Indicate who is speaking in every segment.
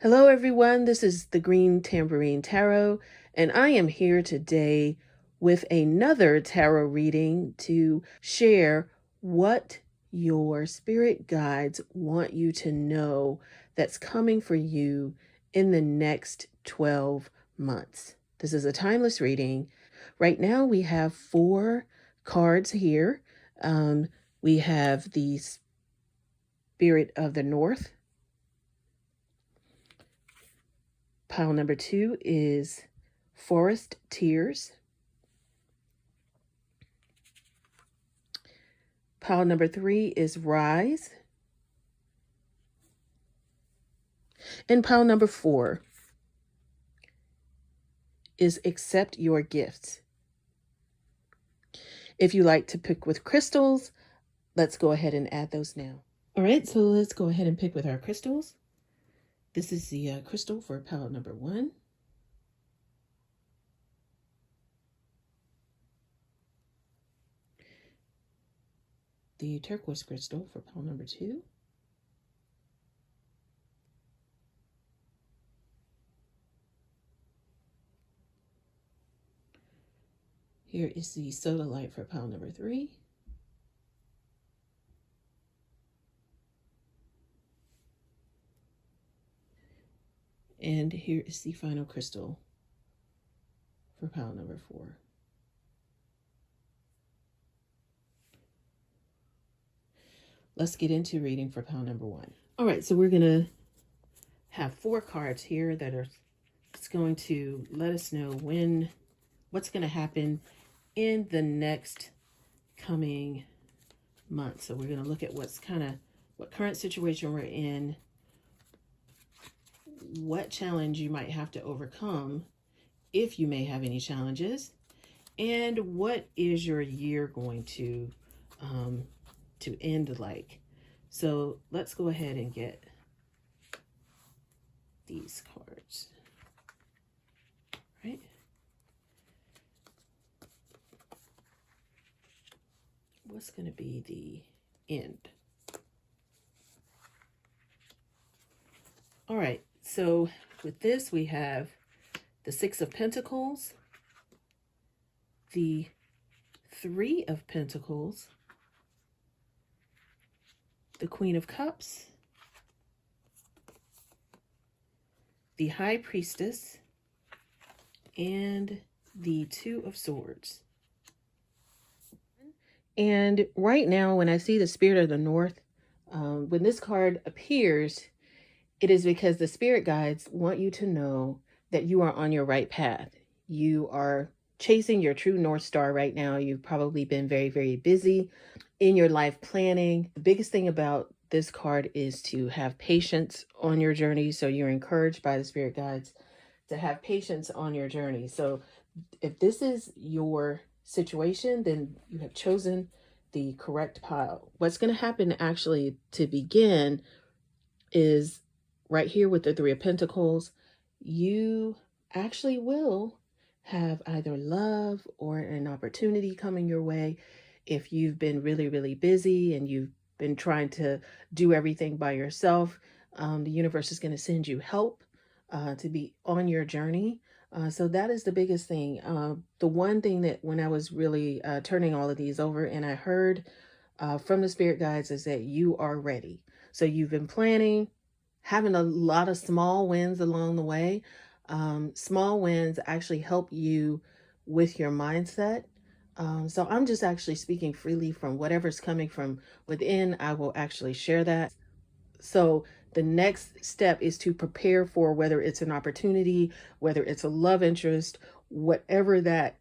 Speaker 1: Hello, everyone. This is the Green Tambourine Tarot, and I am here today with another tarot reading to share what your spirit guides want you to know that's coming for you in the next 12 months. This is a timeless reading. Right now, we have 4 cards here. We have the Spirit of the North. Pile number 2 is Forest Tears. Pile number 3 is Rise. And pile number 4 is Accept Your Gifts. If you like to pick with crystals, let's go ahead and add those now. All right, so let's go ahead and pick with our crystals. This is the crystal for pile number 1. The turquoise crystal for pile number 2. Here is the sodalite for pile number 3. And here is the final crystal for pile number 4. Let's get into reading for pile number 1. All right, so we're going to have 4 cards here that are it's going to let us know what's going to happen in the next coming month. So we're going to look at what current situation we're in, what challenge you might have to overcome if you may have any challenges, and what is your year going to end like. So let's go ahead and get these cards. Right? What's going to be the end? All right, so with this we have the 6 of Pentacles, the 3 of Pentacles, the Queen of Cups, the High Priestess, and the 2 of Swords. And right now, when I see the Spirit of the North, when this card appears, it is because the spirit guides want you to know that you are on your right path. You are chasing your true North Star right now. You've probably been very, very busy in your life planning. The biggest thing about this card is to have patience on your journey. So you're encouraged by the spirit guides to have patience on your journey. So if this is your situation, then you have chosen the correct pile. What's going to happen actually to begin is right here with the 3 of Pentacles. You actually will have either love or an opportunity coming your way. If you've been really, really busy and you've been trying to do everything by yourself, the universe is going to send you help to be on your journey. So that is the biggest thing. The one thing that when I was really turning all of these over and I heard from the spirit guides is that you are ready. So you've been planning, having a lot of small wins along the way. Small wins actually help you with your mindset. So I'm just actually speaking freely from whatever's coming from within. I will actually share that. So the next step is to prepare for whether it's an opportunity, whether it's a love interest, whatever that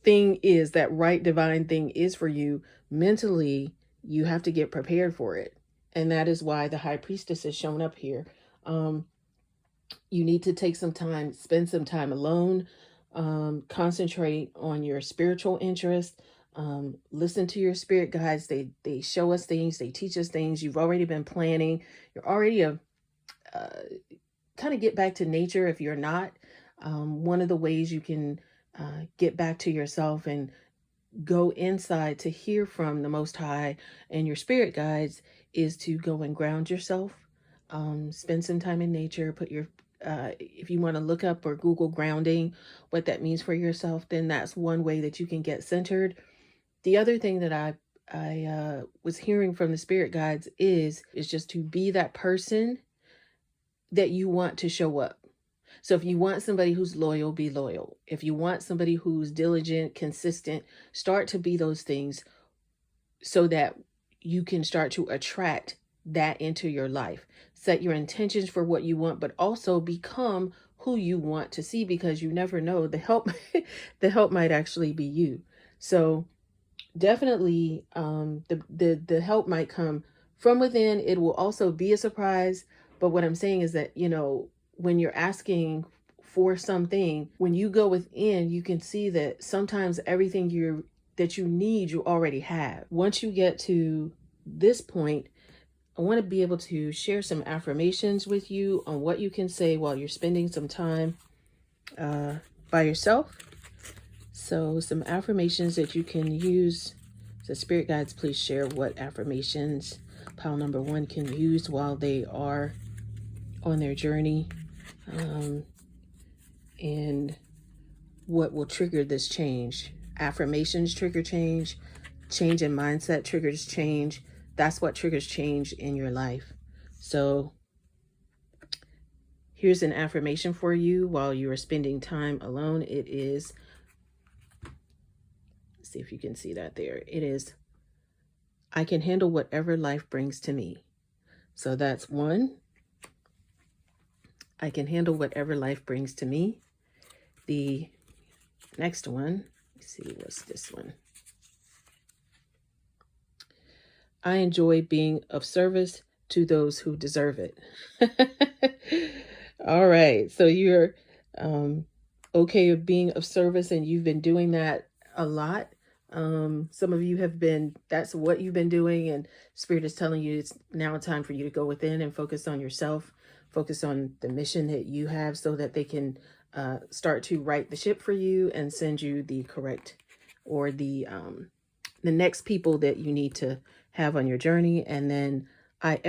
Speaker 1: thing is, that right divine thing is for you mentally, you have to get prepared for it. And that is why the High Priestess is shown up here. You need to take some time, spend some time alone, concentrate on your spiritual interest, listen to your spirit guides. They show us things, they teach us things. You've already been planning. You're already kind of get back to nature if you're not. One of the ways you can get back to yourself and go inside to hear from the Most High and your spirit guides is to go and ground yourself. Spend some time in nature. Put your if you want to look up or Google grounding, what that means for yourself, then that's one way that you can get centered. The other thing that I was hearing from the spirit guides is just to be that person that you want to show up. So if you want somebody who's loyal, be loyal. If you want somebody who's diligent, consistent, start to be those things so that you can start to attract that into your life. Set your intentions for what you want, but also become who you want to see, because you never know, the help the help might actually be you. So definitely the help might come from within. It will also be a surprise, but what I'm saying is that, when you're asking for something, when you go within, you can see that sometimes everything that you need, you already have. Once you get to this point, I want to be able to share some affirmations with you on what you can say while you're spending some time by yourself. So some affirmations that you can use. So spirit guides, please share what affirmations pile number 1 can use while they are on their journey, and what will trigger this change. Affirmations trigger change. Change in mindset triggers change. That's what triggers change in your life. So here's an affirmation for you while you are spending time alone. It is, see if you can see that there. It is, I can handle whatever life brings to me. So that's 1. I can handle whatever life brings to me. The next one, let's see, what's this one? I enjoy being of service to those who deserve it. All right. So you're okay with being of service, and you've been doing that a lot. Some of you have been, that's what you've been doing, and Spirit is telling you it's now time for you to go within and focus on yourself, focus on the mission that you have, so that they can start to right the ship for you and send you the correct, or the next people that you need to have on your journey. And then I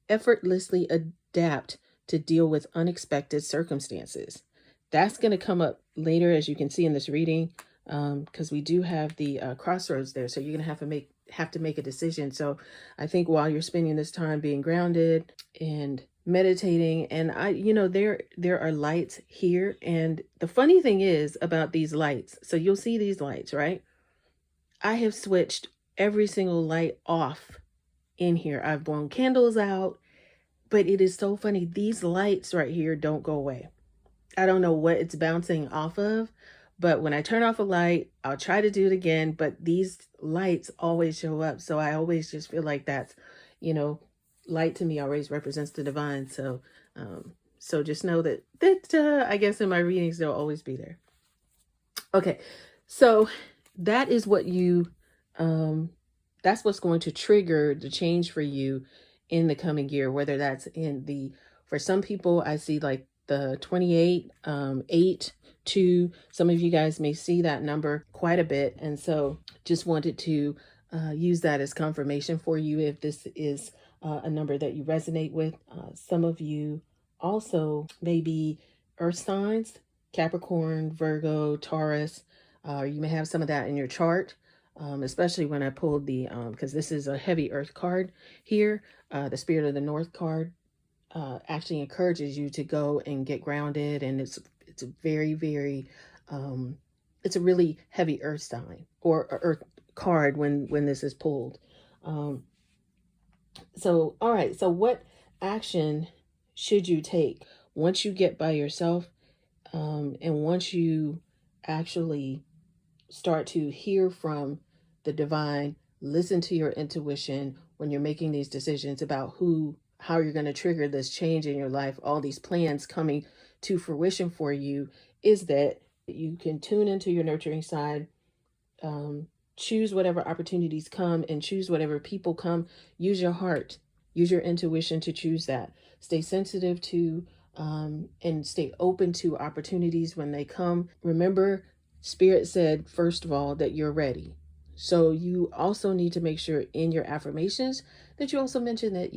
Speaker 1: effortlessly adapt to deal with unexpected circumstances. That's going to come up later, as you can see in this reading, because we do have the crossroads there. So you're going to have to make a decision. So I think while you're spending this time being grounded and meditating, and there are lights here. And the funny thing is about these lights, so you'll see these lights, right? I have switched every single light off in here. I've blown candles out, but it is so funny. These lights right here don't go away. I don't know what it's bouncing off of, but when I turn off a light, I'll try to do it again, but these lights always show up. So I always just feel like that's, light to me always represents the divine. So, so just know that I guess in my readings, they'll always be there. Okay. So that is what that's what's going to trigger the change for you in the coming year, whether that's for some people, I see like the 28, 8, 2, some of you guys may see that number quite a bit. And so just wanted to use that as confirmation for you if this is a number that you resonate with. Some of you also may be earth signs, Capricorn, Virgo, Taurus. You may have some of that in your chart, especially when I pulled because this is a heavy earth card here. The Spirit of the North card actually encourages you to go and get grounded. And it's a very, very, it's a really heavy earth sign or earth card when this is pulled. So, all right. So what action should you take once you get by yourself? And once you actually start to hear from the divine, listen to your intuition when you're making these decisions about how you're going to trigger this change in your life, all these plans coming to fruition for you, is that you can tune into your nurturing side, choose whatever opportunities come and choose whatever people come. Use your heart, use your intuition to choose that. Stay sensitive to and stay open to opportunities when they come. Remember, Spirit said, first of all, that you're ready. So you also need to make sure in your affirmations that you also mention that,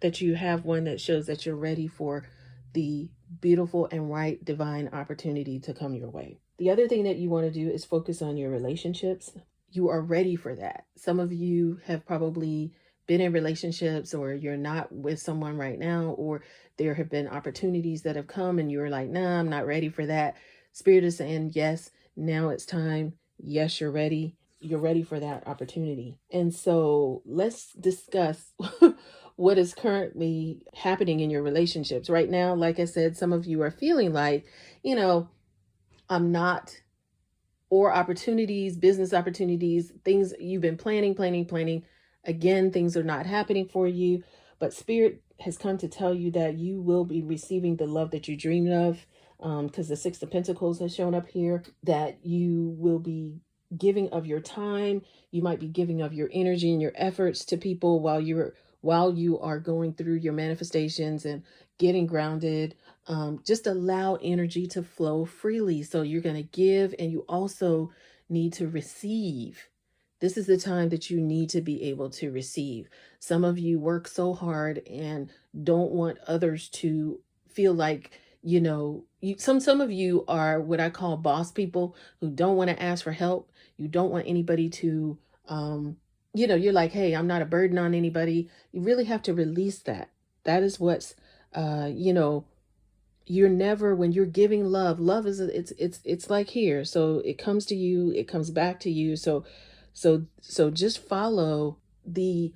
Speaker 1: that you have one that shows that you're ready for the beautiful and right divine opportunity to come your way. The other thing that you want to do is focus on your relationships. You are ready for that. Some of you have probably been in relationships, or you're not with someone right now, or there have been opportunities that have come and you're like, nah, I'm not ready for that. Spirit is saying, yes, now it's time. Yes, you're ready. You're ready for that opportunity. And so let's discuss what is currently happening in your relationships right now. Like I said, some of you are feeling like, I'm not, or opportunities, business opportunities, things you've been planning. Again, things are not happening for you, but Spirit has come to tell you that you will be receiving the love that you dreamed of. Because the Six of Pentacles has shown up here, that you will be giving of your time. You might be giving of your energy and your efforts to people while you are going through your manifestations and getting grounded. Just allow energy to flow freely. So you're going to give, and you also need to receive. This is the time that you need to be able to receive. Some of you work so hard and don't want others to feel like, some of you are what I call boss people, who don't want to ask for help. You don't want anybody to, you're like, hey, I'm not a burden on anybody. You really have to release that. That is what's, you're never, when you're giving love is, it's like here. So it comes to you, it comes back to you. So just follow the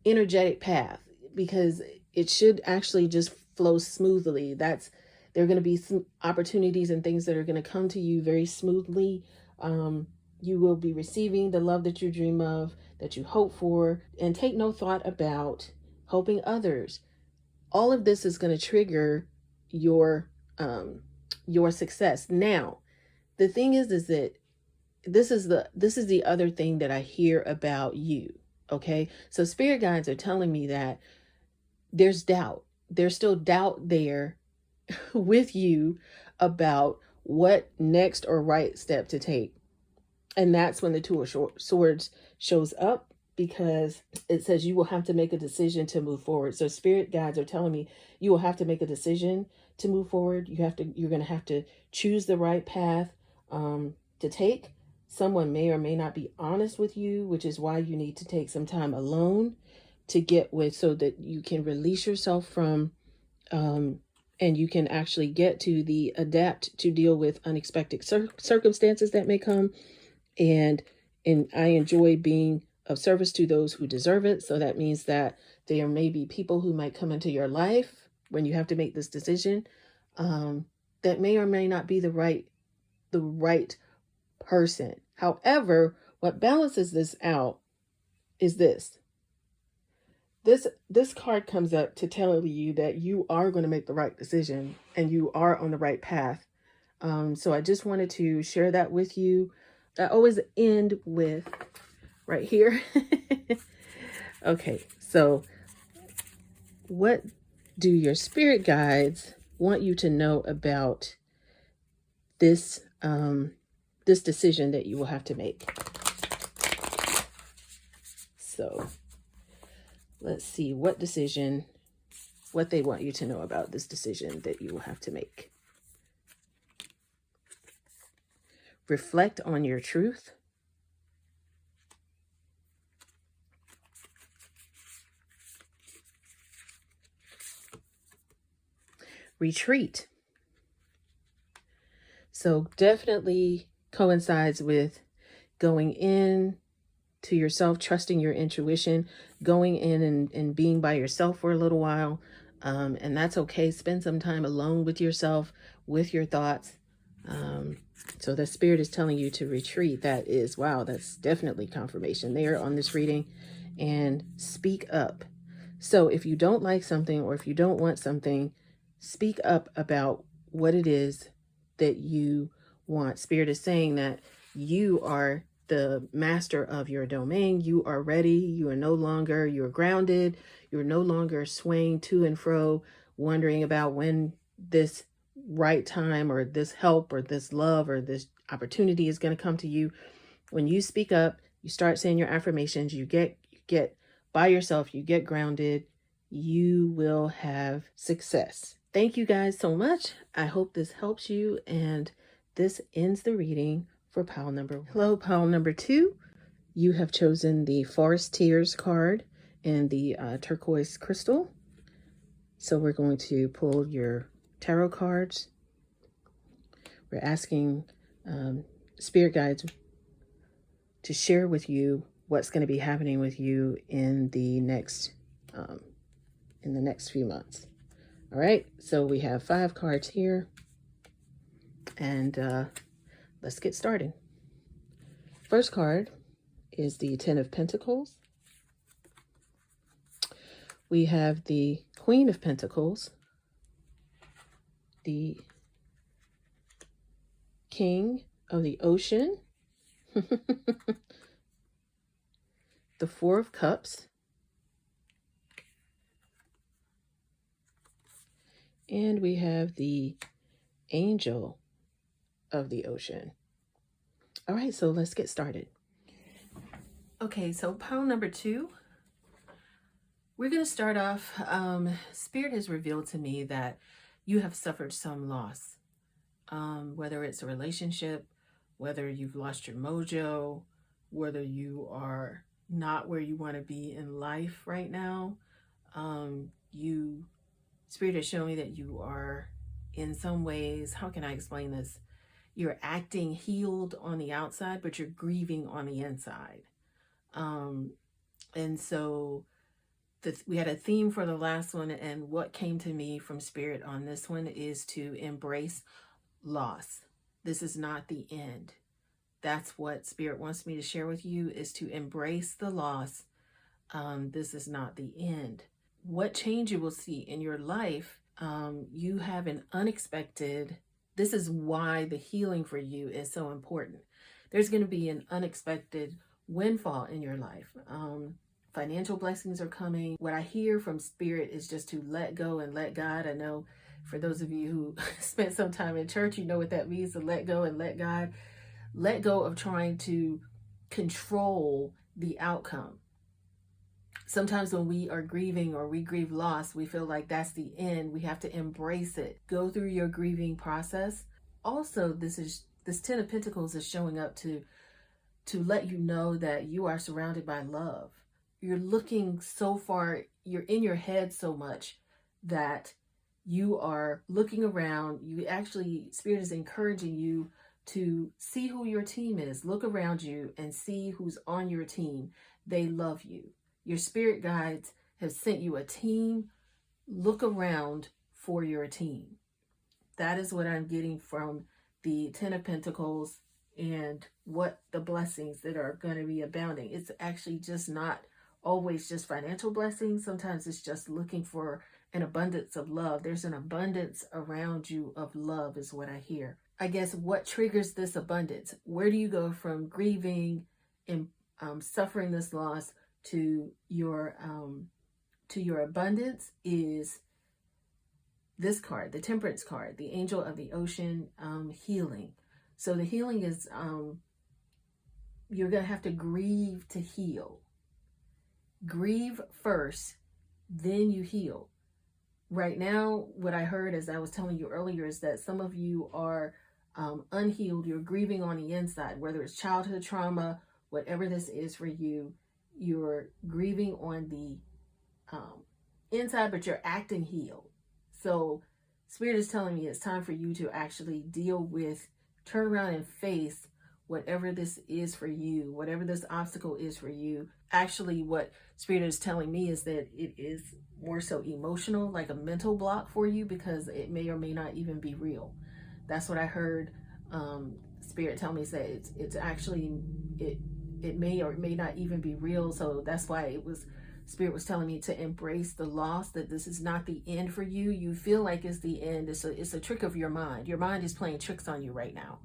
Speaker 1: energetic path, because it should actually just flow smoothly. There are going to be some opportunities and things that are going to come to you very smoothly. You will be receiving the love that you dream of, that you hope for, and take no thought about helping others. All of this is going to trigger your success. Now, the thing is that this is the other thing that I hear about you. Okay. So spirit guides are telling me that there's doubt. There's still doubt there with you about what next or right step to take. And that's when the Two of Swords shows up, because it says you will have to make a decision to move forward. So spirit guides are telling me you will have to make a decision to move forward. You're going to have to choose the right path to take. Someone may or may not be honest with you, which is why you need to take some time alone to get with, so that you can release yourself from, and you can actually get to the adapt to deal with unexpected circumstances that may come. And I enjoy being of service to those who deserve it. So that means that there may be people who might come into your life when you have to make this decision, that may or may not be the right person. However, what balances this out is this card comes up to tell you that you are going to make the right decision and you are on the right path. So I just wanted to share that with you. I always end with right here. Okay, so what do your spirit guides want you to know about this this decision that you will have to make? So let's see what they want you to know about this decision that you will have to make. Reflect on your truth. Retreat. So definitely coincides with going in to yourself, trusting your intuition, going in and being by yourself for a little while. And that's okay. Spend some time alone with yourself, with your thoughts. So the spirit is telling you to retreat. That's definitely confirmation there on this reading. And speak up. So if you don't like something, or if you don't want something, speak up about what it is that you want. Spirit is saying that you are the master of your domain. You are ready. You're grounded. You're no longer swaying to and fro, wondering about when this right time or this help or this love or this opportunity is going to come to you. When you speak up, you start saying your affirmations, you get by yourself, you get grounded, you will have success. Thank you guys so much. I hope this helps you, and this ends the reading for pile number 1. Hello, pile number 2. You have chosen the Forest Tears card and the turquoise crystal. So we're going to pull your tarot cards. We're asking spirit guides to share with you what's going to be happening with you in the next few months. All right, so we have 5 cards here, and let's get started. First card is the Ten of Pentacles. We have the Queen of Pentacles, the King of the Ocean, the Four of Cups, and we have the Angel of the Ocean. All right, so let's get started. Okay, so pile number 2, we're going to start off. Spirit has revealed to me that you have suffered some loss, whether it's a relationship, whether you've lost your mojo, whether you are not where you want to be in life right now. Spirit has shown me that you are, in some ways, how can I explain this? You're acting healed on the outside, but you're grieving on the inside. And so we had a theme for the last one, and what came to me from Spirit on this one is to embrace loss. This is not the end. That's what Spirit wants me to share with you, is to embrace the loss. This is not the end. What change you will see in your life, you have an unexpected, this is why the healing for you is so important. There's going to be an unexpected windfall in your life. Financial blessings are coming. What I hear from Spirit is just to let go and let God. I know for those of you who spent some time in church, you know what that means, to let go and let God. Let go of trying to control the outcome. Sometimes when we are grieving or we grieve loss, we feel like that's the end. We have to embrace it. Go through your grieving process. Also, this Ten of Pentacles is showing up to let you know that you are surrounded by love. You're looking so far, you're in your head so much that you are looking around. Spirit is encouraging you to see who your team is. Look around you and see who's on your team. They love you. Your spirit guides have sent you a team. Look around for your team. That is what I'm getting from the Ten of Pentacles and what the blessings that are going to be abounding. It's actually just not always just financial blessings. Sometimes it's just looking for an abundance of love. There's an abundance around you of love is what I hear. I guess what triggers this abundance? Where do you go from grieving and suffering this loss to your abundance is this card, the Temperance card, the Angel of the Ocean, healing. So the healing is you're going to have to grieve to heal. Grieve first, then you heal. Right now, what I heard, as I was telling you earlier, is that some of you are unhealed. You're grieving on the inside, whether it's childhood trauma, whatever this is for you. You're grieving on the inside, but you're acting healed. So Spirit is telling me it's time for you to actually turn around and face whatever this is for you, whatever this obstacle is for you. Actually, what Spirit is telling me is that it is more so emotional, like a mental block for you, because it may or may not even be real. That's what I heard Spirit tell me, say it's actually, it may or may not even be real. So that's why Spirit was telling me to embrace the loss, that this is not the end for you. You feel like it's the end. It's a trick of your mind. Your mind is playing tricks on you right now.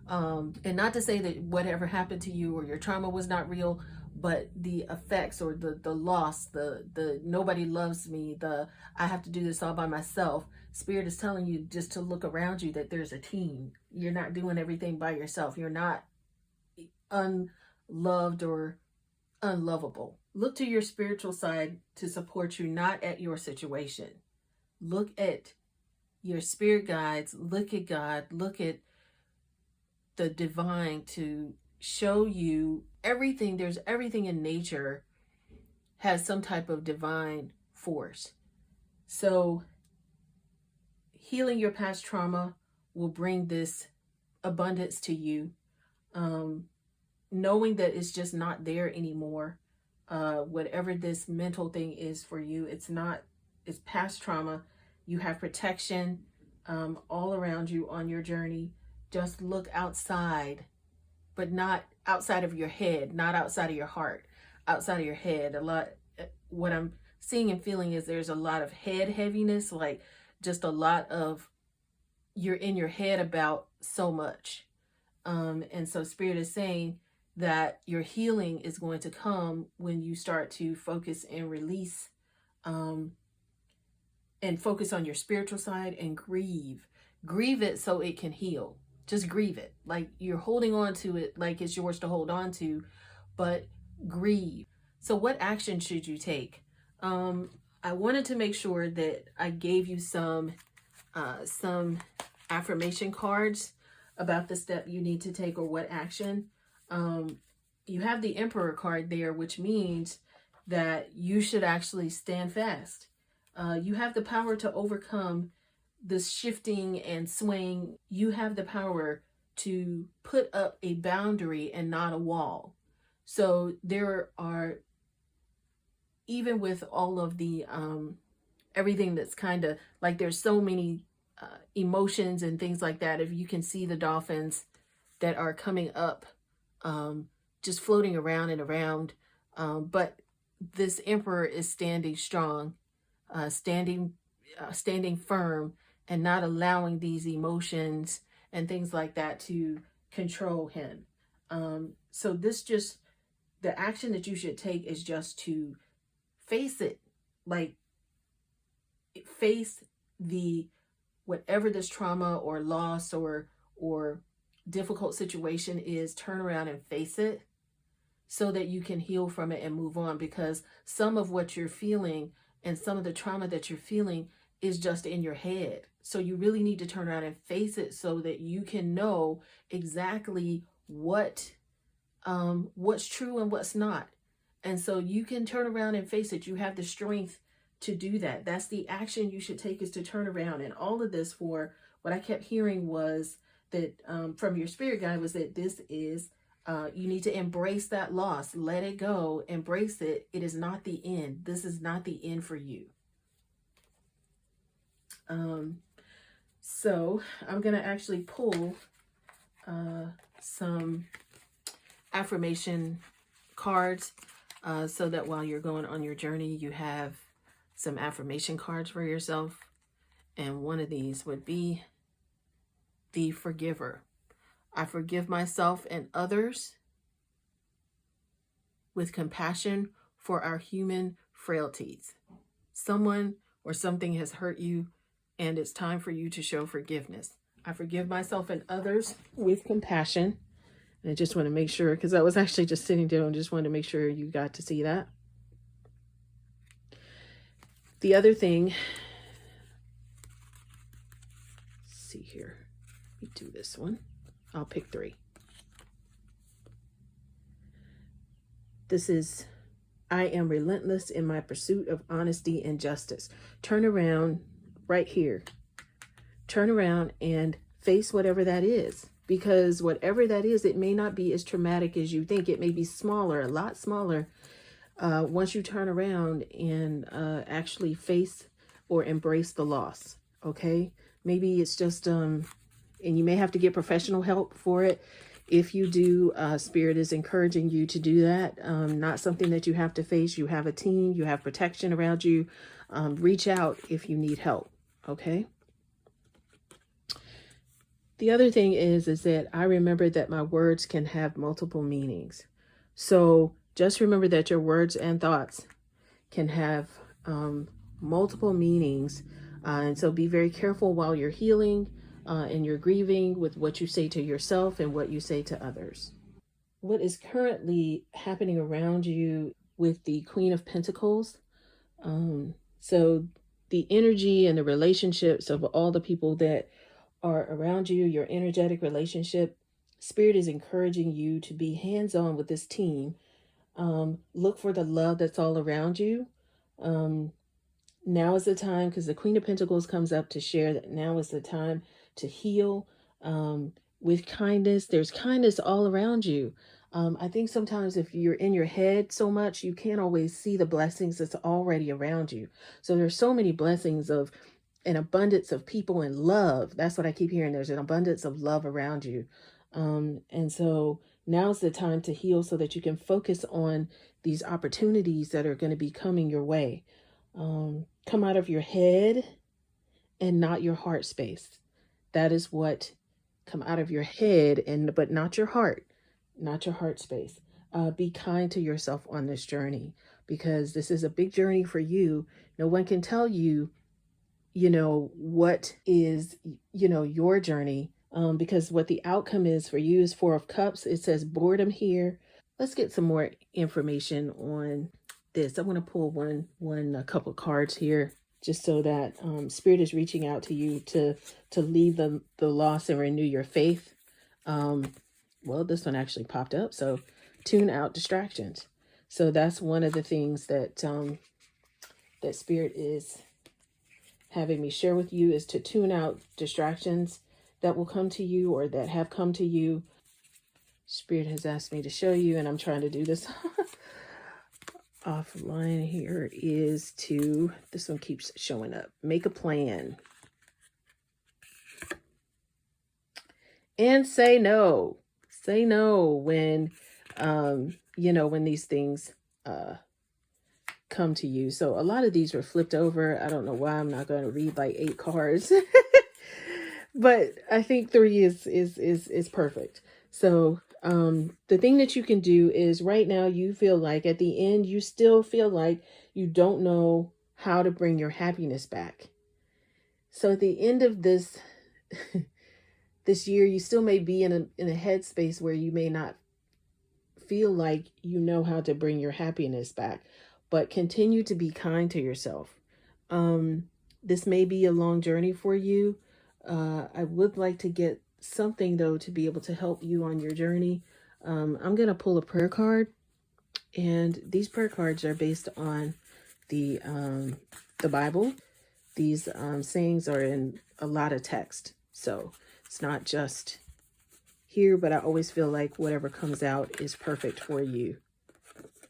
Speaker 1: And not to say that whatever happened to you or your trauma was not real, but the effects or the loss, the nobody loves me, I have to do this all by myself. Spirit is telling you just to look around you, that there's a team. You're not doing everything by yourself. You're not unloved or unlovable. Look to your spiritual side to support you, not at your situation. Look at your spirit guides, look at God, look at the divine to show you everything. There's everything in nature has some type of divine force. So healing your past trauma will bring this abundance to you. Knowing that it's just not there anymore. Whatever this mental thing is for you, it's past trauma. You have protection all around you on your journey. Just look outside, but not outside of your head, not outside of your heart, outside of your head. What I'm seeing and feeling is there's a lot of head heaviness, like just a lot of, you're in your head about so much. And so Spirit is saying that your healing is going to come when you start to focus and release, and focus on your spiritual side and grieve it so it can heal. Just grieve it. Like you're holding on to it like it's yours to hold on to, but grieve. So what action should you take? I wanted to make sure that I gave you some affirmation cards about the step you need to take or what action. You have the Emperor card there, which means that you should actually stand fast. You have the power to overcome this shifting and swaying. You have the power to put up a boundary and not a wall. So there are, even with all of the everything that's kind of like, there's so many emotions and things like that. If you can see the dolphins that are coming up, just floating around and around, but this Emperor is standing strong, standing firm, and not allowing these emotions and things like that to control him. So the action that you should take is just to face it, like face whatever this trauma or loss or difficult situation is. Turn around and face it so that you can heal from it and move on, because some of what you're feeling and some of the trauma that you're feeling is just in your head. So you really need to turn around and face it so that you can know exactly what's true and what's not. And so you can turn around and face it. You have the strength to do that. That's the action you should take, is to turn around. And all of this, for what I kept hearing was that from your spirit guide, was that this is, you need to embrace that loss, let it go, embrace it. It is not the end. This is not the end for you. So I'm going to actually pull some affirmation cards so that while you're going on your journey, you have some affirmation cards for yourself. And one of these would be the forgiver. I forgive myself and others with compassion for our human frailties. Someone or something has hurt you, and it's time for you to show forgiveness. I forgive myself and others with compassion. And I just want to make sure, because I was actually just sitting down and just wanted to make sure you got to see that. The other thing, let's see here. Let me do this one. I'll pick 3. This is, I am relentless in my pursuit of honesty and justice. Turn around right here. Turn around and face whatever that is. Because whatever that is, it may not be as traumatic as you think. It may be smaller, a lot smaller, once you turn around and actually face or embrace the loss. Okay? Maybe it's just, and you may have to get professional help for it. If you do, Spirit is encouraging you to do that. Not something that you have to face. You have a team. You have protection around you. Reach out if you need help. Okay? The other thing is that I remember that my words can have multiple meanings. So just remember that your words and thoughts can have multiple meanings. And so be very careful while you're healing and you're grieving with what you say to yourself and what you say to others. what is currently happening around you with the Queen of Pentacles. So the energy and the relationships of all the people that are around you, your energetic relationship, Spirit is encouraging you to be hands-on with this team. Look for the love that's all around you. Um, Now is the time, because the Queen of Pentacles comes up to share that now is the time to heal, with kindness. There's kindness all around you. I think sometimes if you're in your head so much, you can't always see the blessings that's already around you. So there's so many blessings of an abundance of people and love. That's what I keep hearing. There's an abundance of love around you. And so now's the time to heal so that you can focus on these opportunities that are going to be coming your way. Come out of your head and not your heart space. That is what, come out of your head and but not your heart, not your heart space. Be kind to yourself on this journey, because this is a big journey for you. No one can tell you, what is, your journey. Because what the outcome is for you is Four of Cups. It says boredom here. Let's get some more information on this. I'm going to pull a couple cards here, just so that Spirit is reaching out to you to leave the loss and renew your faith. Well, this one actually popped up. So tune out distractions. So that's one of the things that that Spirit is having me share with you, is to tune out distractions that will come to you or that have come to you. Spirit has asked me to show you, and I'm trying to do this offline here, is to, this one keeps showing up, make a plan and say no. Say no when when these things come to you. So a lot of these were flipped over. I don't know why. I'm not going to read like 8 cards. But I think 3 is perfect. So the thing that you can do is, right now you feel like at the end, you still feel like you don't know how to bring your happiness back. So at the end of this this year, you still may be in a headspace where you may not feel like you know how to bring your happiness back, but continue to be kind to yourself. This may be a long journey for you. I would like to get something though to be able to help you on your journey. I'm going to pull a prayer card, and these prayer cards are based on the Bible. These sayings are in a lot of text, so it's not just here, but I always feel like whatever comes out is perfect for you.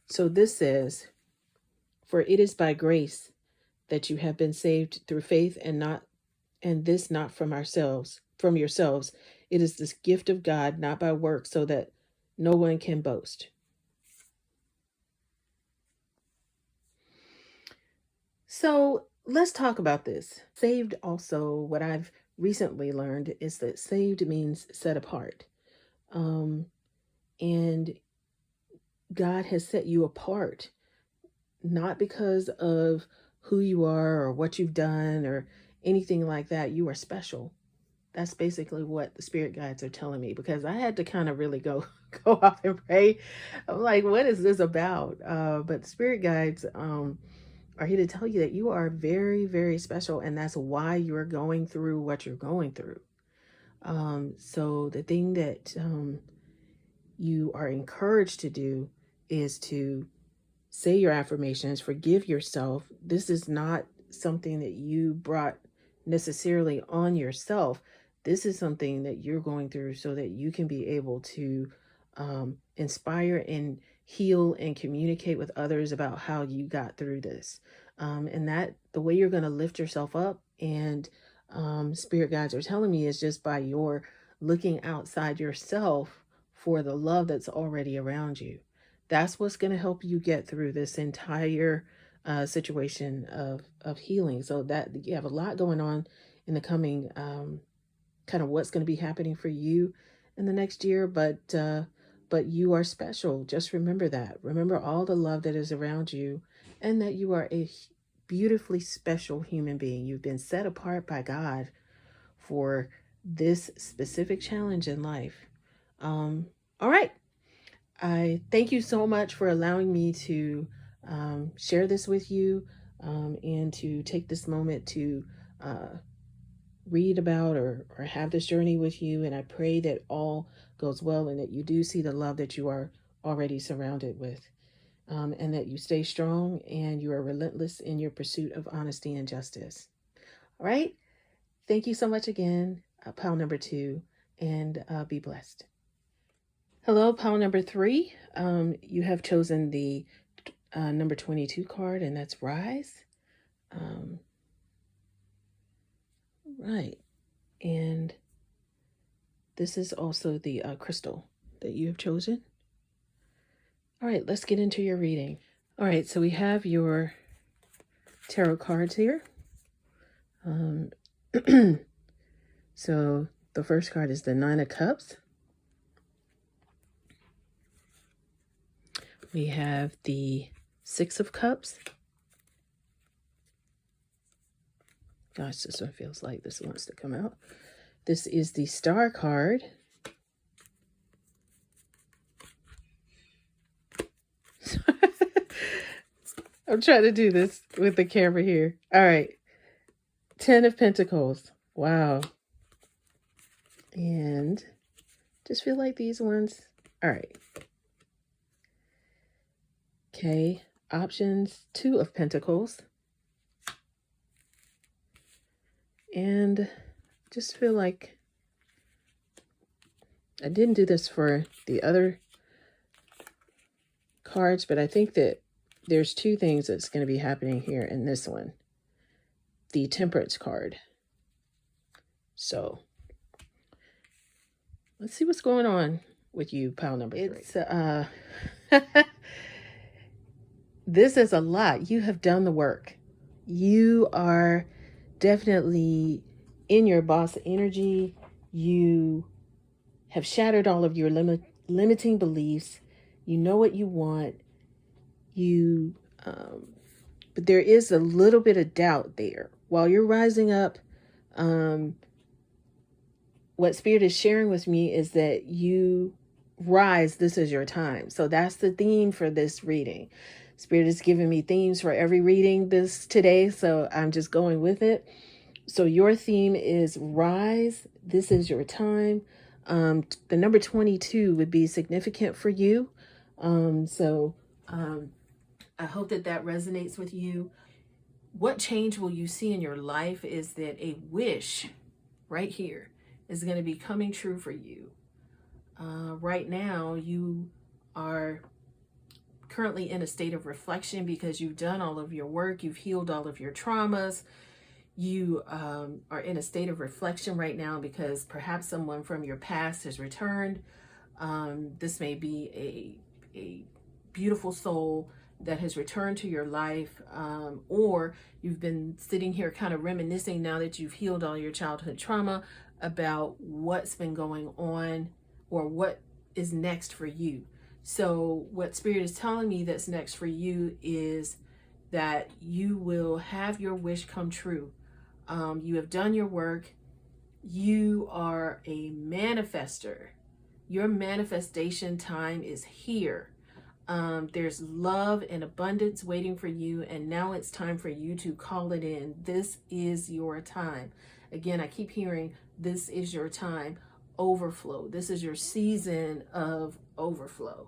Speaker 1: So this says, "For it is by grace that you have been saved through faith, and this not from yourselves. It is this gift of God, not by works, so that no one can boast." So let's talk about this. Saved, also, what I've recently learned is that saved means set apart. And God has set you apart, not because of who you are or what you've done or anything like that. You are special. That's basically what the spirit guides are telling me, because I had to kind of really go off and pray. I'm like, what is this about? But the spirit guides are here to tell you that you are very, very special, and that's why you're going through what you're going through. So the thing that you are encouraged to do is to say your affirmations, forgive yourself. This is not something that you brought necessarily on yourself. This is something that you're going through so that you can be able to inspire and heal and communicate with others about how you got through this. And that the way you're going to lift yourself up, and spirit guides are telling me, is just by your looking outside yourself for the love that's already around you. That's what's going to help you get through this entire situation of healing. So that you have a lot going on in the coming, kind of what's going to be happening for you in the next year, but you are special. Just remember that. Remember all the love that is around you, and that you are a beautifully special human being. You've been set apart by God for this specific challenge in life. All right. I thank you so much for allowing me to share this with you, and to take this moment to uh, read about or have this journey with you. And I pray that all goes well and that you do see the love that you are already surrounded with, and that you stay strong and you are relentless in your pursuit of honesty and justice. All right. Thank you so much again, pile number 2, and be blessed. Hello, pile number 3. You have chosen the number 22 card, and that's Rise. Right. And this is also the crystal that you have chosen. All right, let's get into your reading. All right, so we have your tarot cards here. So the first card is the Nine of Cups. We have the Six of Cups. Gosh, this one feels like this wants to come out. This is the Star card. I'm trying to do this with the camera here. All right. 10 of Pentacles. Wow. And just feel like these ones. All right. Okay. Options. 2 of Pentacles. And just feel like I didn't do this for the other cards, but I think that there's 2 things that's going to be happening here in this one. The Temperance card. So let's see what's going on with you, pile number 3. It's this is a lot. You have done the work. You are definitely in your boss energy. You have shattered all of your limiting beliefs. You know what you want. But there is a little bit of doubt there. While you're rising up, what Spirit is sharing with me is that you rise, this is your time. So that's the theme for this reading. Spirit is giving me themes for every reading this today, so I'm just going with it. So your theme is rise, this is your time. The number 22 would be significant for you. I hope that that resonates with you. What change will you see in your life is that a wish right here is going to be coming true for you. Right now, you are currently in a state of reflection because you've done all of your work. You've healed all of your traumas. You are in a state of reflection right now because perhaps someone from your past has returned. This may be a beautiful soul that has returned to your life, or you've been sitting here kind of reminiscing now that you've healed all your childhood trauma about what's been going on or what is next for you. So what Spirit is telling me that's next for you is that you will have your wish come true. You have done your work. You are a manifester. Your manifestation time is here. There's love and abundance waiting for you, and now it's time for you to call it in. This is your time. Again, I keep hearing, this is your time. Overflow. This is your season of overflow.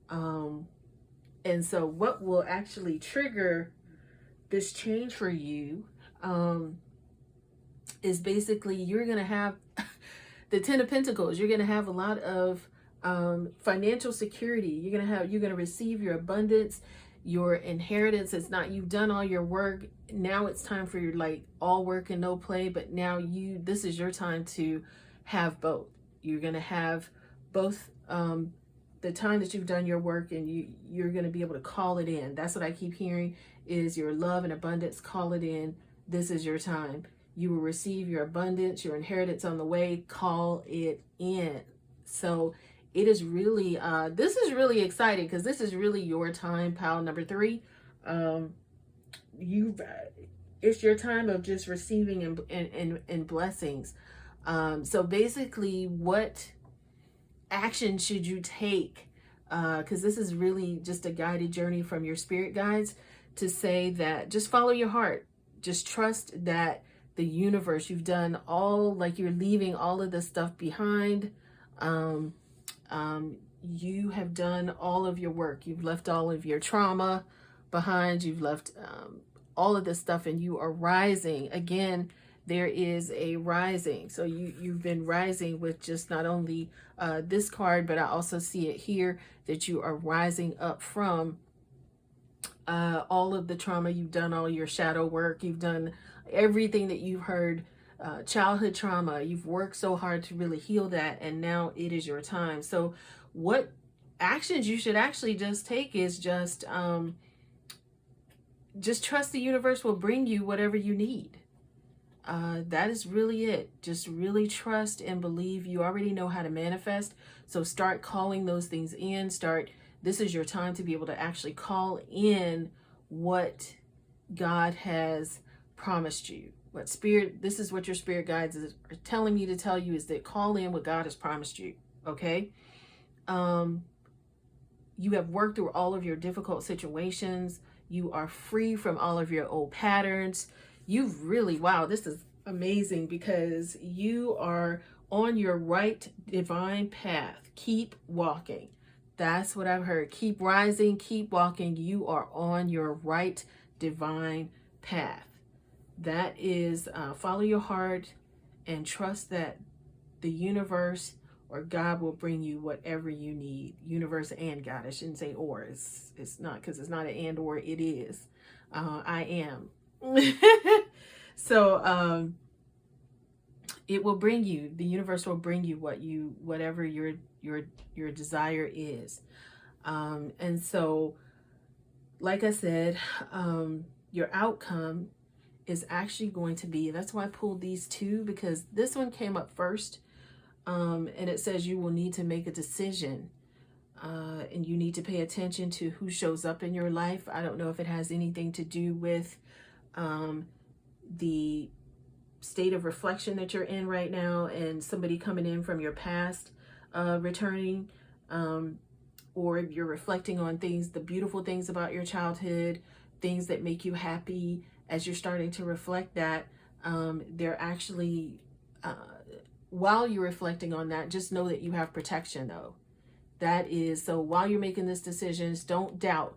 Speaker 1: And so what will actually trigger this change for you is basically you're going to have the 10 of Pentacles. You're going to have a lot of financial security. You're going to receive your abundance, your inheritance. It's not, you've done all your work. Now it's time for your, like, all work and no play. But now this is your time to have both. You're going to have both, the time that you've done your work, and you're going to be able to call it in. That's what I keep hearing is your love and abundance. Call it in. This is your time. You will receive your abundance, your inheritance on the way. Call it in. So it is really, this is really exciting because this is really your time, pile number 3. It's your time of just receiving and blessings. So basically, what action should you take because this is really just a guided journey from your spirit guides to say that just follow your heart. Just trust that the universe, you've done all, like you're leaving all of this stuff behind. Um, you have done all of your work. You've left all of your trauma behind. You've left all of this stuff, and you are rising. Again, there is a rising. So you've been rising with just not only this card, but I also see it here that you are rising up from all of the trauma. You've done all your shadow work. You've done everything that you've heard, childhood trauma. You've worked so hard to really heal that, and now it is your time. So what actions you should actually just take is just trust the universe will bring you whatever you need. That is really it. Just really trust and believe. You already know how to manifest. So start calling those things in. This is your time to be able to actually call in what God has promised you. This is what your spirit guides are telling me to tell you, is that call in what God has promised you. Okay. You have worked through all of your difficult situations. You are free from all of your old patterns. You've really, wow, this is amazing, because you are on your right divine path. Keep walking. That's what I've heard. Keep rising, keep walking. You are on your right divine path. That is, follow your heart and trust that the universe or God will bring you whatever you need. Universe and God. I shouldn't say or. It's not, because it's not an and or, it is. I am. So it will bring you, the universe will bring you whatever your desire is. And so, like I said, your outcome is actually going to be, that's why I pulled these two, because this one came up first. And it says you will need to make a decision, and you need to pay attention to who shows up in your life. I don't know if it has anything to do with the state of reflection that you're in right now, and somebody coming in from your past returning, or if you're reflecting on things, the beautiful things about your childhood, things that make you happy. As you're starting to reflect that, they're actually while you're reflecting on that, just know that you have protection, though. That is, so while you're making this decisions, don't doubt.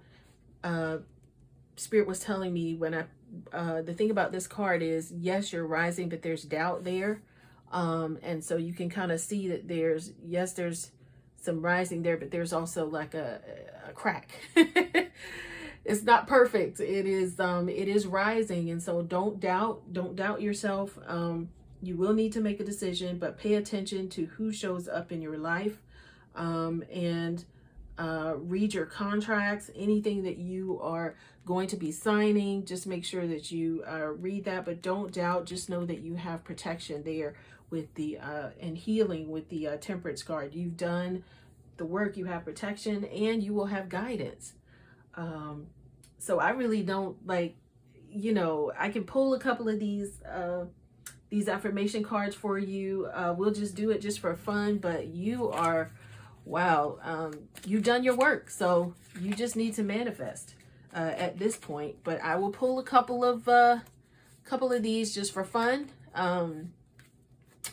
Speaker 1: Spirit was telling me when the thing about this card is, yes, you're rising, but there's doubt there. And so you can kind of see that there's some rising there, but there's also like a crack. It's not perfect. It is rising. And so don't doubt yourself. You will need to make a decision, but pay attention to who shows up in your life, and read your contracts, anything that you are going to be signing. Just make sure that you read that, but don't doubt. Just know that you have protection there with the and healing with the Temperance card. You've done the work, you have protection, and you will have guidance. So I really don't I can pull a couple of these affirmation cards for you. We'll just do it just for fun, but you are, wow, you've done your work. So you just need to manifest at this point. But I will pull a couple of these just for fun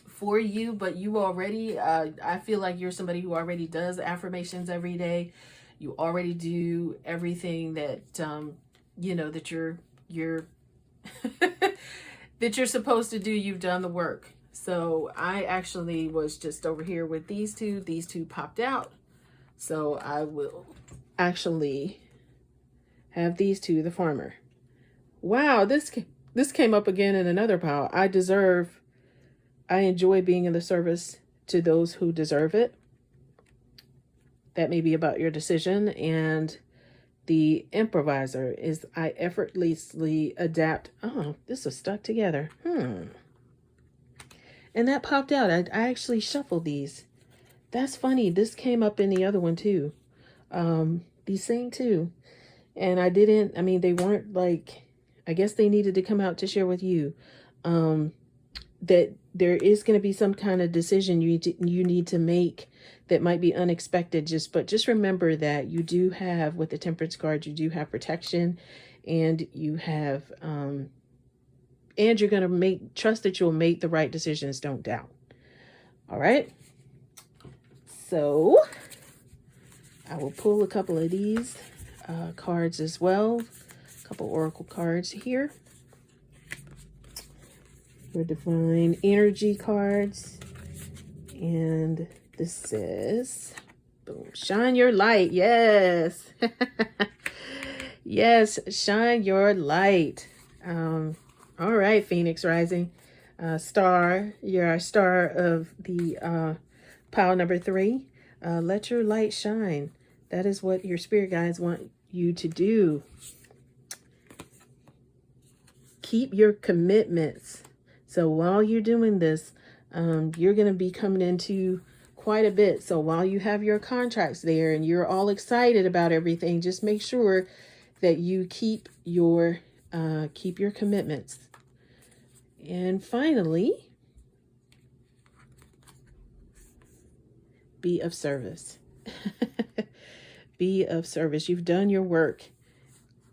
Speaker 1: for you. But you already, I feel like you're somebody who already does affirmations every day. You already do everything that that you're that you're supposed to do. You've done the work. So I actually was just over here with these two. These two popped out. So I will actually have these two, the farmer. Wow, this came up again in another pile. I enjoy being in the service to those who deserve it. That may be about your decision. And the improviser is, I effortlessly adapt. Oh, this is stuck together. And that popped out. I actually shuffled these. That's funny. This came up in the other one too. These same two. And they weren't I guess they needed to come out to share with you. That there is going to be some kind of decision you need to make that might be unexpected. But just remember that you do have, with the Temperance card, you do have protection, and you have and you're going to trust that you'll make the right decisions. Don't doubt. All right. So I will pull a couple of these cards as well. A couple oracle cards here. Your divine energy cards. And this says, boom, shine your light. Yes. Yes, shine your light. All right, Phoenix Rising. Star, you're our star of the pile number 3. Let your light shine. That is what your spirit guides want you to do. Keep your commitments. So while you're doing this, you're going to be coming into quite a bit. So while you have your contracts there and you're all excited about everything, just make sure that you keep your commitments. And finally, be of service. Be of service. You've done your work.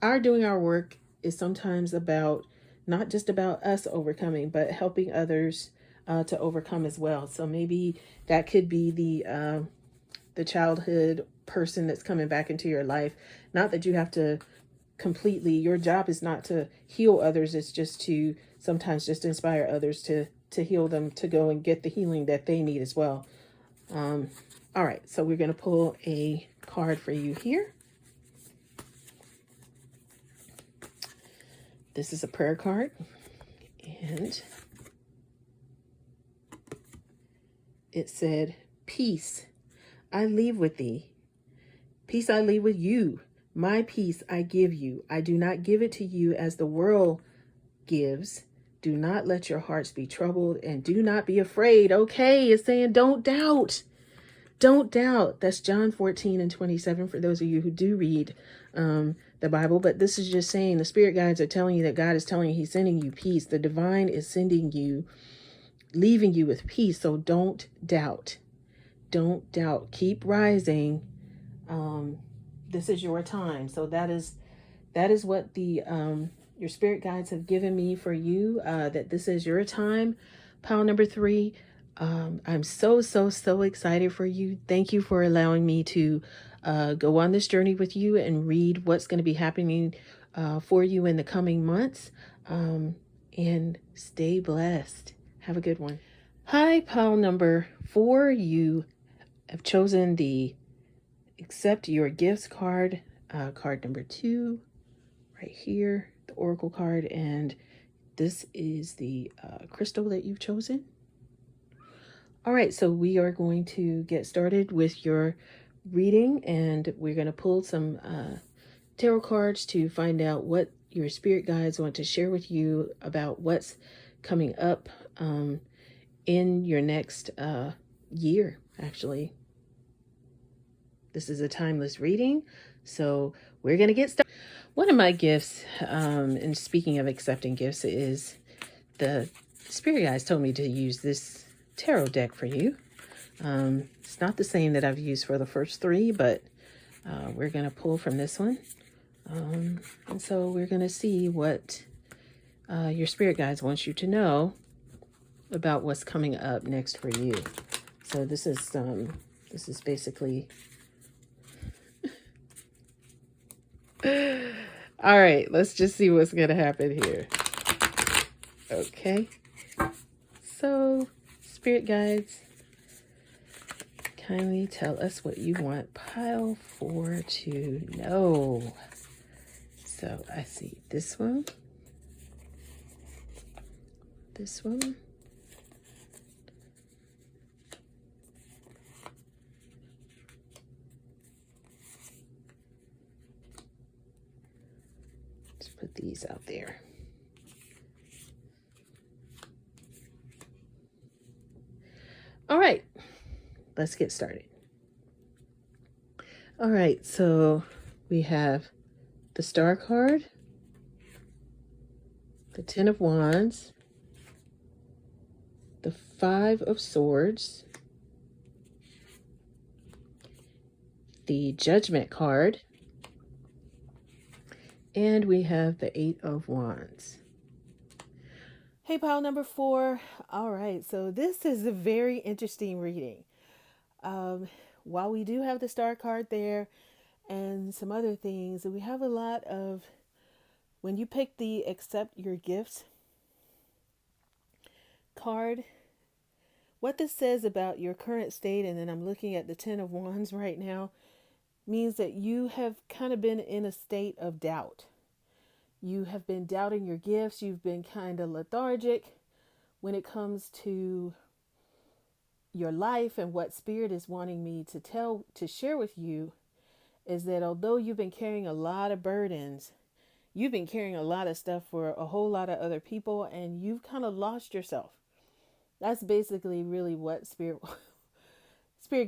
Speaker 1: Our doing our work is sometimes about not just about us overcoming, but helping others to overcome as well. So maybe that could be the childhood person that's coming back into your life. Not that you have to completely, your job is not to heal others. It's just to sometimes just inspire others to heal them, to go and get the healing that they need as well. All right, so we're going to pull a card for you here. This is a prayer card, and it said, peace I leave with thee. Peace I leave with you. My peace I give you. I do not give it to you as the world gives. Do not let your hearts be troubled, and do not be afraid. Okay, it's saying don't doubt. Don't doubt. That's John 14:27 for those of you who do read the Bible. But this is just saying the spirit guides are telling you that God is telling you he's sending you peace. The divine is sending you, leaving you with peace. So don't doubt. Don't doubt. Keep rising. This is your time. So that is what the your spirit guides have given me for you, that this is your time. Pile number 3. I'm so excited for you. Thank you for allowing me to go on this journey with you and read what's going to be happening for you in the coming months. And stay blessed. Have a good one. Hi, pile number 4. You have chosen the Accept Your Gifts card, card number 2, right here, the Oracle card, and this is the crystal that you've chosen. All right, so we are going to get started with your reading, and we're going to pull some tarot cards to find out what your spirit guides want to share with you about what's coming up in your next year, actually. This is a timeless reading, so we're going to get started. One of my gifts, and speaking of accepting gifts, is the spirit guides told me to use this tarot deck for you. It's not the same that I've used for the first 3, but we're going to pull from this one. And so we're going to see what your spirit guides want you to know about what's coming up next for you. So this is basically... All right, let's just see what's going to happen here. Okay. So, spirit guides, kindly tell us what you want pile 4 to know. So, I see this one. This one. Put these out there. All right, let's get started. All right, so we have the Star card, the Ten of Wands, the Five of Swords, the Judgment card, and we have the Eight of Wands. Hey, pile number 4. All right, so this is a very interesting reading. While we do have the Star card there and some other things, we have a lot of, when you pick the Accept Your Gifts card, what this says about your current state, and then I'm looking at the Ten of Wands right now, means that you have kind of been in a state of doubt. You have been doubting your gifts. You've been kind of lethargic when it comes to your life. And what Spirit is wanting me to share with you is that although you've been carrying a lot of burdens, you've been carrying a lot of stuff for a whole lot of other people, and you've kind of lost yourself. That's basically really what spirit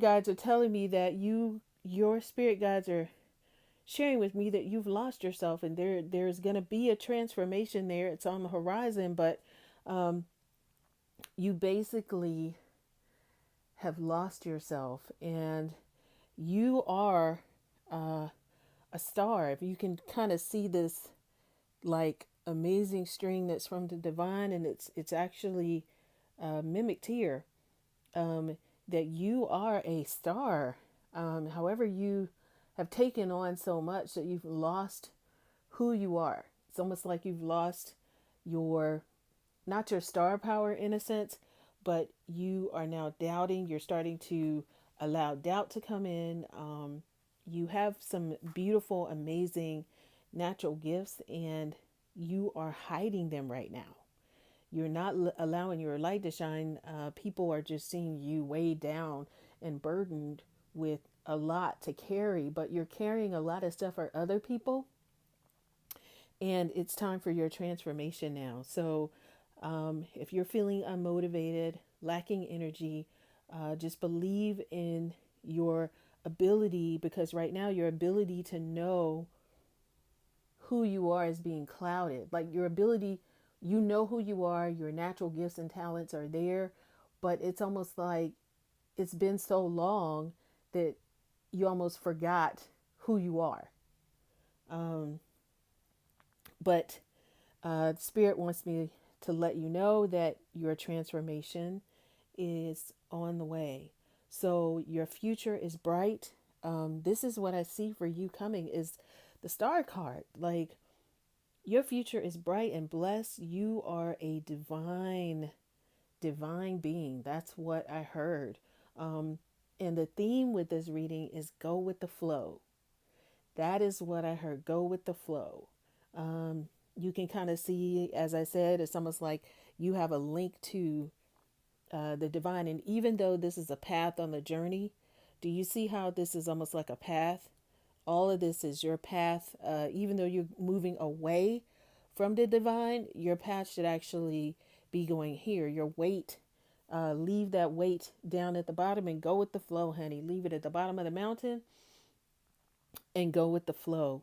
Speaker 1: guides are telling me, that your spirit guides are sharing with me that you've lost yourself, and there's going to be a transformation there. It's on the horizon, but you basically have lost yourself, and you are a star. If you can kind of see this like amazing string that's from the divine, and it's actually mimicked here, that you are a star. However, you have taken on so much that you've lost who you are. It's almost like you've lost your, not your star power in a sense, but you are now doubting. You're starting to allow doubt to come in. You have some beautiful, amazing natural gifts, and you are hiding them right now. You're not allowing your light to shine. People are just seeing you weighed down and burdened with a lot to carry, but you're carrying a lot of stuff for other people, and it's time for your transformation now. So if you're feeling unmotivated, lacking energy, just believe in your ability, because right now your ability to know who you are is being clouded. Like your ability, you know who you are, your natural gifts and talents are there, but it's almost like it's been so long that you almost forgot who you are. But Spirit wants me to let you know that your transformation is on the way. So your future is bright. This is what I see for you coming, is the Star card. Like, your future is bright and blessed. You are a divine being. That's what I heard. And the theme with this reading is go with the flow. That is what I heard. Go with the flow. You can kind of see, as I said, it's almost like you have a link to the divine. And even though this is a path on the journey, do you see how this is almost like a path? All of this is your path. Even though you're moving away from the divine, your path should actually be going here. Your weight, leave that weight down at the bottom and go with the flow, honey. Leave it at the bottom of the mountain and go with the flow.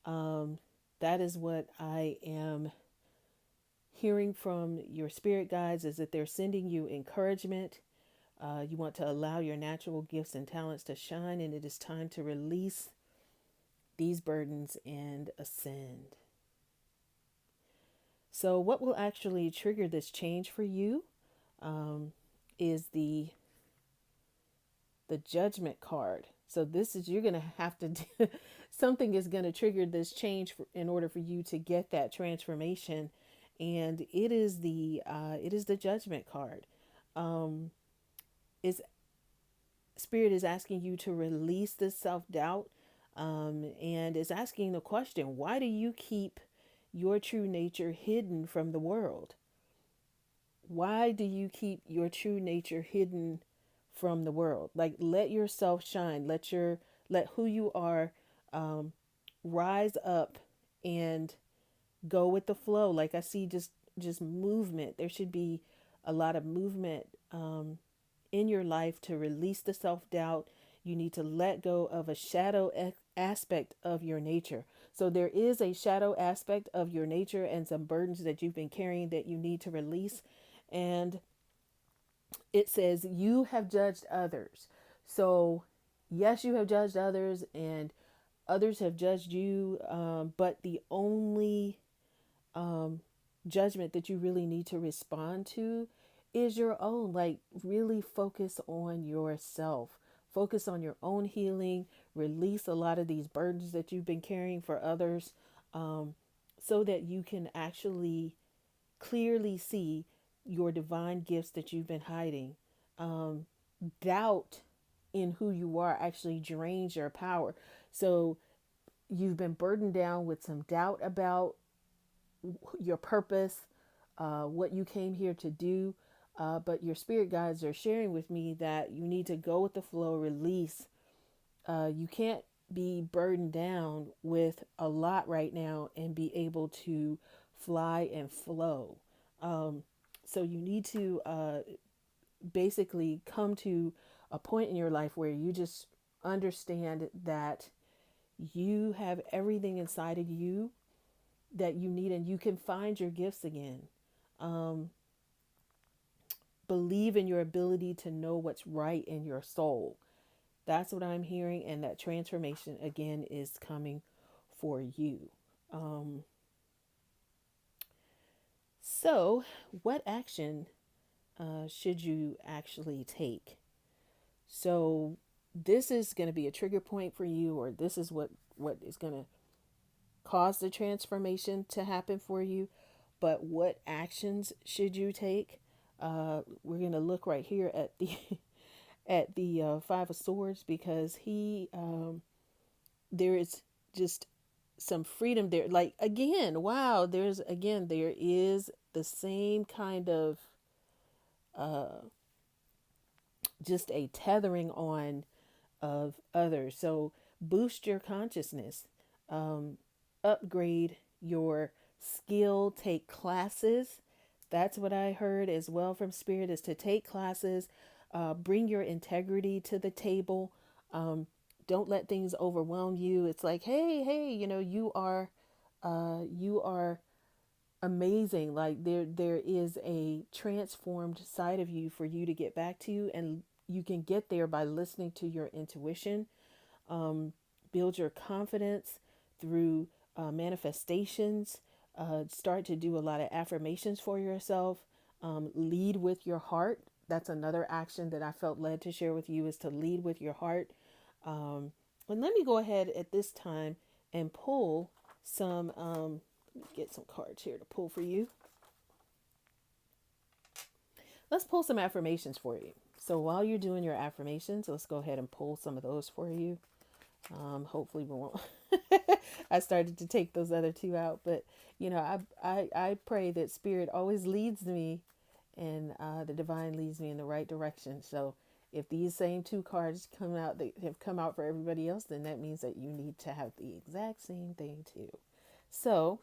Speaker 1: That is what I am hearing from your spirit guides, is that they're sending you encouragement. You want to allow your natural gifts and talents to shine, and it is time to release these burdens and ascend. So what will actually trigger this change for you is the Judgment card. So this is, you're going to have to do, something is going to trigger this change in order for you to get that transformation. And it is the Judgment card. Is Spirit is asking you to release this self-doubt, and is asking the question, why do you keep your true nature hidden from the world? Why do you keep your true nature hidden from the world? Like, let yourself shine. Let who you are rise up and go with the flow. Like, I see just movement. There should be a lot of movement in your life to release the self-doubt. You need to let go of a shadow aspect of your nature. So there is a shadow aspect of your nature and some burdens that you've been carrying that you need to release. And it says, you have judged others. So, yes, you have judged others and others have judged you. But the only um, judgment that you really need to respond to is your own. Like, really focus on yourself, focus on your own healing, release a lot of these burdens that you've been carrying for others, um, so that you can actually clearly see your divine gifts that you've been hiding. Um, Doubt in who you are actually drains your power. So you've been burdened down with some doubt about your purpose, what you came here to do. But your spirit guides are sharing with me that you need to go with the flow, release. You can't be burdened down with a lot right now and be able to fly and flow. Um, so you need to basically come to a point in your life where you just understand that you have everything inside of you that you need and you can find your gifts again. Um, Believe in your ability to know what's right in your soul. That's what I'm hearing, and that transformation again is coming for you. Um, so, what action should you actually take? So, this is going to be a trigger point for you, or this is what is going to cause the transformation to happen for you. But what actions should you take? We're going to look right here at the at the Five of Swords, because there is just some freedom there. Like, again, wow, there is the same kind of just a tethering on of others. So boost your consciousness, um, upgrade your skill, take classes. That's what I heard as well from Spirit, is to take classes, bring your integrity to the table. Don't let things overwhelm you. It's like, hey, you are amazing. Like, there is a transformed side of you for you to get back to, and you can get there by listening to your intuition. um, Build your confidence through manifestations. Start to do a lot of affirmations for yourself. Lead with your heart. That's another action that I felt led to share with you, is to lead with your heart. um, and let me go ahead at this time and pull some get some cards here to pull for you. Let's pull some affirmations for you. So while you're doing your affirmations, let's go ahead and pull some of those for you. Hopefully we won't. I started to take those other two out, but I pray that Spirit always leads me, and the divine leads me in the right direction. So if these same two cards come out that have come out for everybody else, then that means that you need to have the exact same thing too. So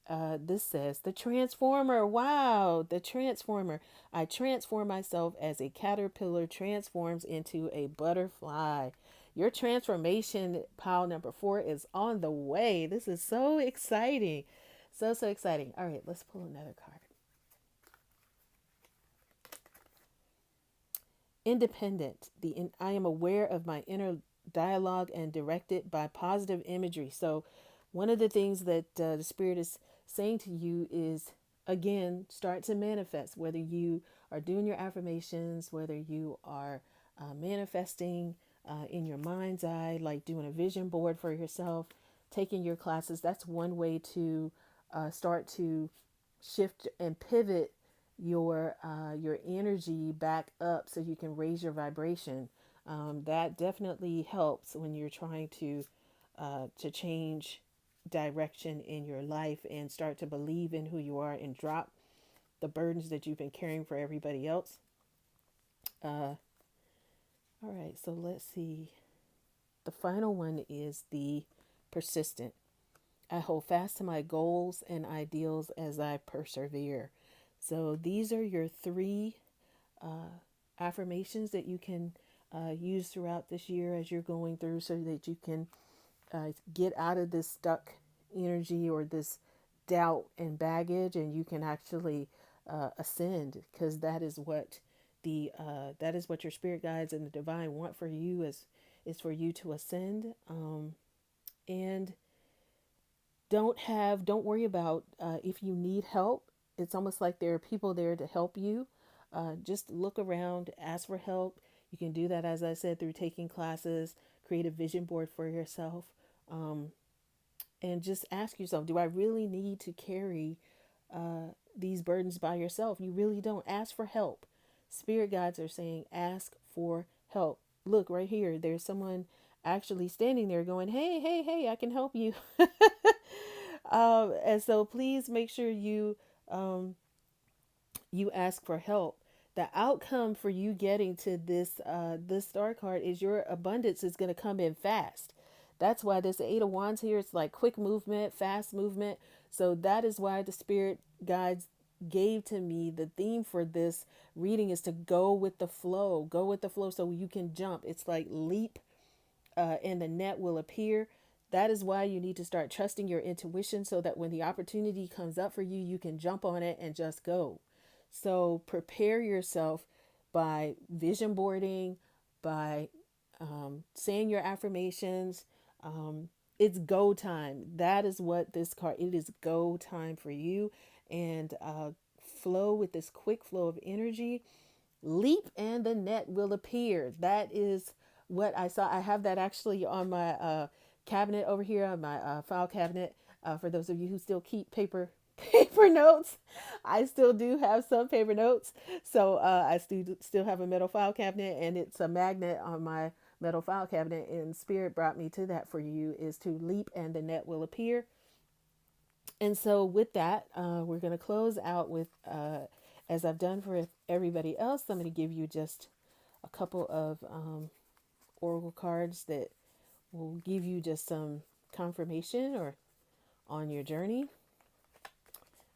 Speaker 1: this says, the transformer. Wow, the transformer. I transform myself as a caterpillar transforms into a butterfly. Your transformation, pile number 4, is on the way. This is so exciting. So exciting. All right, let's pull another card. Independent. I am aware of my inner dialogue and directed by positive imagery. So, one of the things that the Spirit is saying to you is, again, start to manifest. Whether you are doing your affirmations, whether you are manifesting in your mind's eye, like doing a vision board for yourself, taking your classes. That's one way to start to shift and pivot your energy back up so you can raise your vibration. That definitely helps when you're trying to change direction in your life and start to believe in who you are and drop the burdens that you've been carrying for everybody else. All right, so let's see. The final one is the persistent. I hold fast to my goals and ideals as I persevere. So these are your three affirmations that you can use throughout this year as you're going through, so that you can get out of this stuck energy or this doubt and baggage, and you can actually ascend, because that is what The that is what your spirit guides and the divine want for you is for you to ascend. And don't worry about if you need help. It's almost like there are people there to help you. Just look around, ask for help. You can do that, as I said, through taking classes, create a vision board for yourself, um, and just ask yourself, do I really need to carry these burdens by yourself? You really don't. Ask for help. Spirit guides are saying, ask for help. Look right here. There's someone actually standing there going, hey, hey, hey, I can help you. And so please make sure um, you ask for help. The outcome for you getting to this star card is your abundance is going to come in fast. That's why this Eight of Wands here, it's like quick movement, fast movement. So that is why the spirit guides gave to me the theme for this reading is to go with the flow. Go with the flow so you can jump. It's like leap and the net will appear. That is why you need to start trusting your intuition so that when the opportunity comes up for you, you can jump on it and just go. So prepare yourself by vision boarding, by saying your affirmations. It's go time. That is what this card, it is go time for you. And flow with this quick flow of energy. Leap and the net will appear. That is what I saw. I have that actually on my cabinet over here, on my file cabinet. For those of you who still keep paper notes, I still do have some paper notes. So I still have a metal file cabinet, and it's a magnet on my metal file cabinet. And Spirit brought me to that for you is to leap and the net will appear. And so, with that, we're going to close out with, as I've done for everybody else, I'm going to give you just a couple of oracle cards that will give you just some confirmation or on your journey.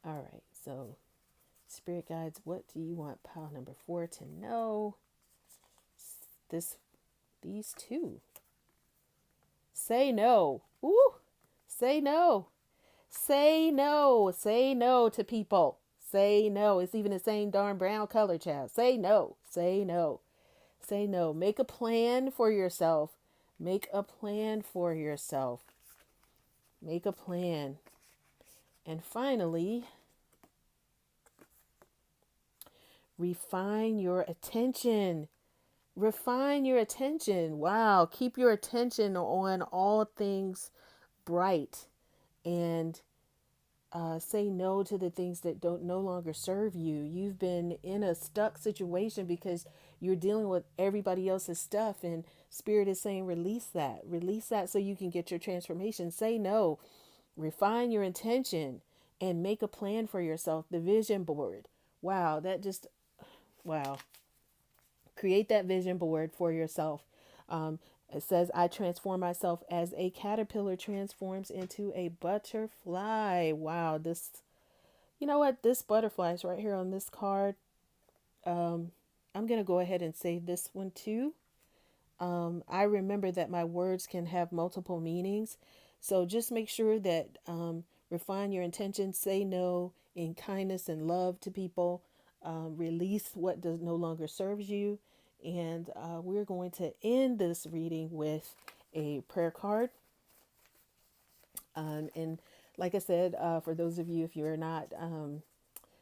Speaker 1: All right, so spirit guides, what do you want pile number 4 to know? This, these two. Say no. Ooh, say no. Say no. Say no to people. Say no. It's even the same darn brown color, child. Say no. Say no. Say no. Make a plan for yourself. Make a plan for yourself. Make a plan. And finally, refine your attention. Refine your attention. Wow. Keep your attention on all things bright. And say no to the things that don't no longer serve you. You've been in a stuck situation because you're dealing with everybody else's stuff, and Spirit is saying release that so you can get your transformation. Say no, refine your intention, and make a plan for yourself. The vision board. Wow, wow. Create that vision board for yourself. It says, I transform myself as a caterpillar transforms into a butterfly. Wow, you know what? This butterfly is right here on this card. I'm going to go ahead and say this one too. I remember that my words can have multiple meanings. So just make sure that refine your intention, say no in kindness and love to people, release what does no longer serves you. And we're going to end this reading with a prayer card. And like I said, for those of you, if you're not,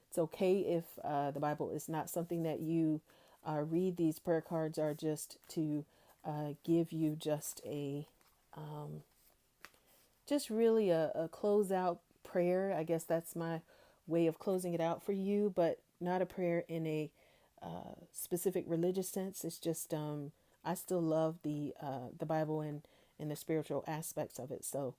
Speaker 1: it's okay if the Bible is not something that you read. These prayer cards are just to give you just just really a closeout prayer. I guess that's my way of closing it out for you, but not a prayer in a specific religious sense. It's just I still love the Bible and the spiritual aspects of it. So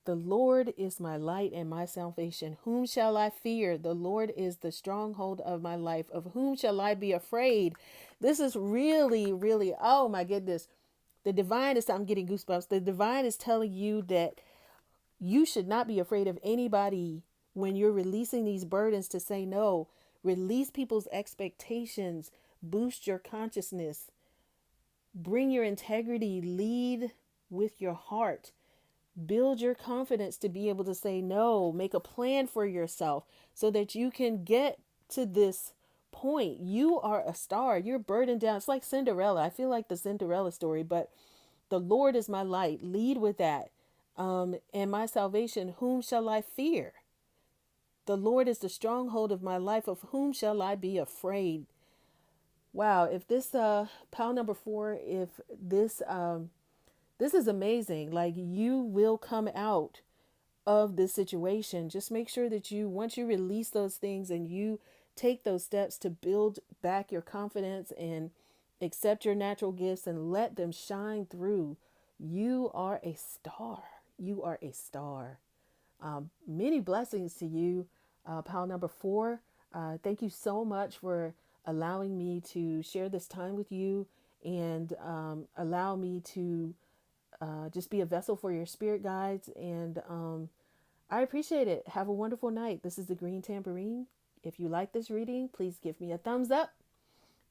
Speaker 1: the Lord is my light and my salvation. Whom shall I fear? The Lord is the stronghold of my life. Of whom shall I be afraid? This is really, really, oh my goodness. The divine is, I'm getting goosebumps. The divine is telling you that you should not be afraid of anybody when you're releasing these burdens to say no. Release people's expectations. Boost your consciousness. Bring your integrity. Lead with your heart. Build your confidence to be able to say no. Make a plan for yourself so that you can get to this point. You are a star. You're burdened down. It's like Cinderella. I feel like the Cinderella story, but the Lord is my light. Lead with that. And my salvation, whom shall I fear? The Lord is the stronghold of my life. Of whom shall I be afraid? Wow, if this pile number 4, if this is amazing. Like, you will come out of this situation. Just make sure that you, once you release those things and you take those steps to build back your confidence and accept your natural gifts and let them shine through, you are a star. You are a star. Many blessings to you, pile number 4. Thank you so much for allowing me to share this time with you and allow me to just be a vessel for your spirit guides. And I appreciate it. Have a wonderful night. This is the Green Tambourine. If you like this reading, please give me a thumbs up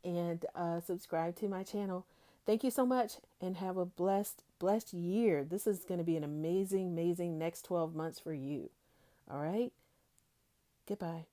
Speaker 1: and subscribe to my channel. Thank you so much and have a blessed year. This is going to be an amazing next 12 months for you. All right. Goodbye.